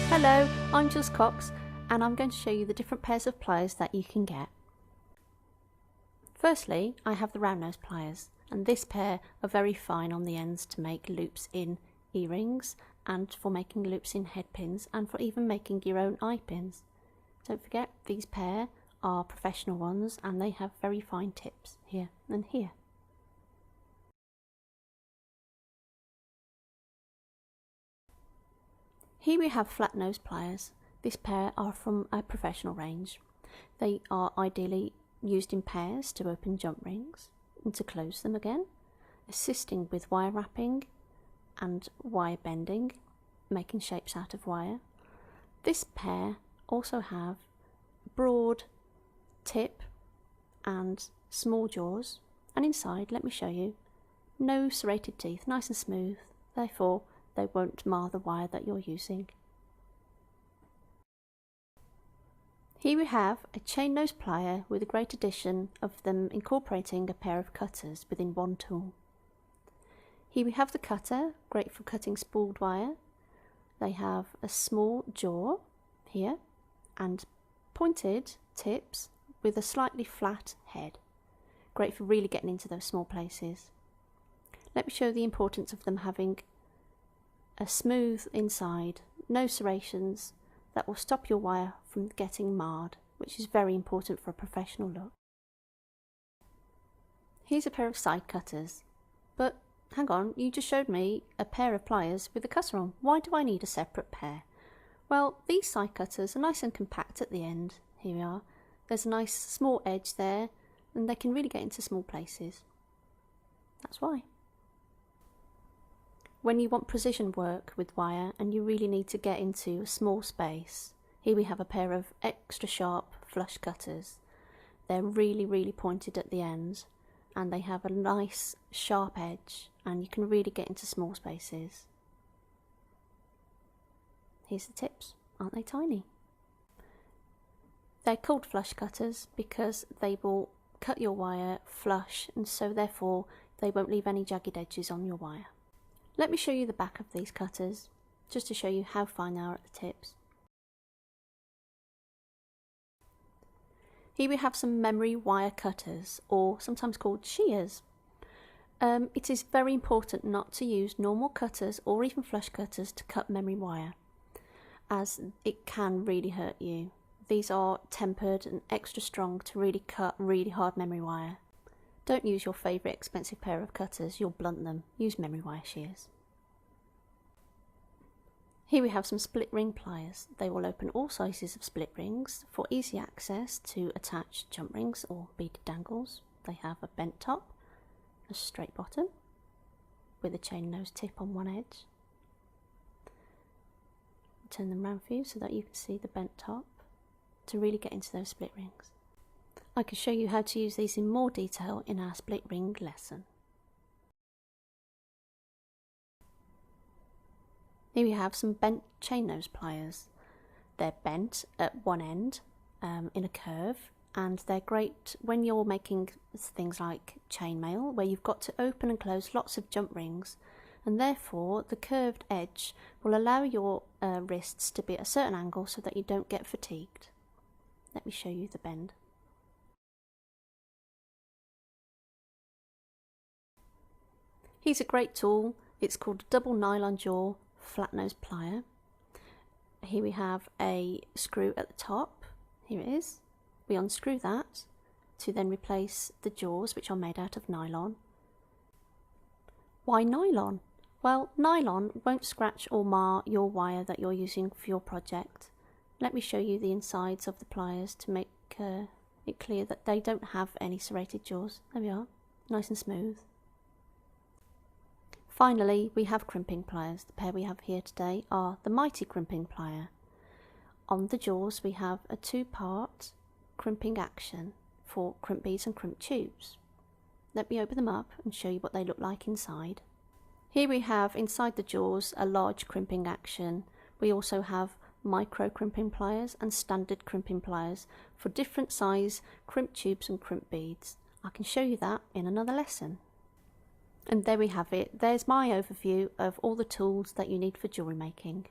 Hello, I'm Jules Cox and I'm going to show you the different pairs of pliers that you can get. Firstly, I have the round nose pliers, and this pair are very fine on the ends to make loops in earrings and for making loops in head pins and for even making your own eye pins. Don't forget, these pair are professional ones and they have very fine tips here and here. Here we have flat nose pliers. This pair are from a professional range. They are ideally used in pairs to open jump rings and to close them again, assisting with wire wrapping and wire bending, making shapes out of wire. This pair also have broad tip and small jaws, and inside, let me show you, no serrated teeth, nice and smooth, therefore they won't mar the wire that you're using. Here we have a chain nose plier with a great addition of them incorporating a pair of cutters within one tool. Here we have the cutter, great for cutting spooled wire. They have a small jaw here and pointed tips with a slightly flat head. Great for really getting into those small places. Let me show the importance of them having a smooth inside, no serrations, that will stop your wire from getting marred, which is very important for a professional look. Here's a pair of side cutters, but hang on, you just showed me a pair of pliers with a cutter on. Why do I need a separate pair? Well, these side cutters are nice and compact at the end. Here we are. There's a nice small edge there and they can really get into small places. That's why. When you want precision work with wire and you really need to get into a small space, here we have a pair of extra sharp flush cutters. They're really pointed at the ends and they have a nice sharp edge and you can really get into small spaces. Here's the tips, aren't they tiny? They're called flush cutters because they will cut your wire flush and so therefore they won't leave any jagged edges on your wire. Let me show you the back of these cutters, just to show you how fine they are at the tips. Here we have some memory wire cutters, or sometimes called shears. It is very important not to use normal cutters or even flush cutters to cut memory wire, as it can really hurt you. These are tempered and extra strong to really cut really hard memory wire. Don't use your favourite expensive pair of cutters, you'll blunt them. Use memory wire shears. Here we have some split ring pliers. They will open all sizes of split rings for easy access to attach jump rings or beaded dangles. They have a bent top, a straight bottom with a chain nose tip on one edge. Turn them round for you so that you can see the bent top to really get into those split rings. I can show you how to use these in more detail in our split ring lesson. Here we have some bent chain nose pliers. They're bent at one end in a curve, and they're great when you're making things like chainmail where you've got to open and close lots of jump rings, and therefore the curved edge will allow your wrists to be at a certain angle so that you don't get fatigued. Let me show you the bend. Here's a great tool. It's called a double nylon jaw flat nose plier. Here we have a screw at the top. Here it is. We unscrew that to then replace the jaws, which are made out of nylon. Why nylon? Well, nylon won't scratch or mar your wire that you're using for your project. Let me show you the insides of the pliers to make it clear that they don't have any serrated jaws. There we are, nice and smooth. Finally, we have crimping pliers. The pair we have here today are the Mighty Crimping Plier. On the jaws we have a two-part crimping action for crimp beads and crimp tubes. Let me open them up and show you what they look like inside. Here we have inside the jaws a large crimping action. We also have micro crimping pliers and standard crimping pliers for different size crimp tubes and crimp beads. I can show you that in another lesson. And there we have it. There's my overview of all the tools that you need for jewellery making.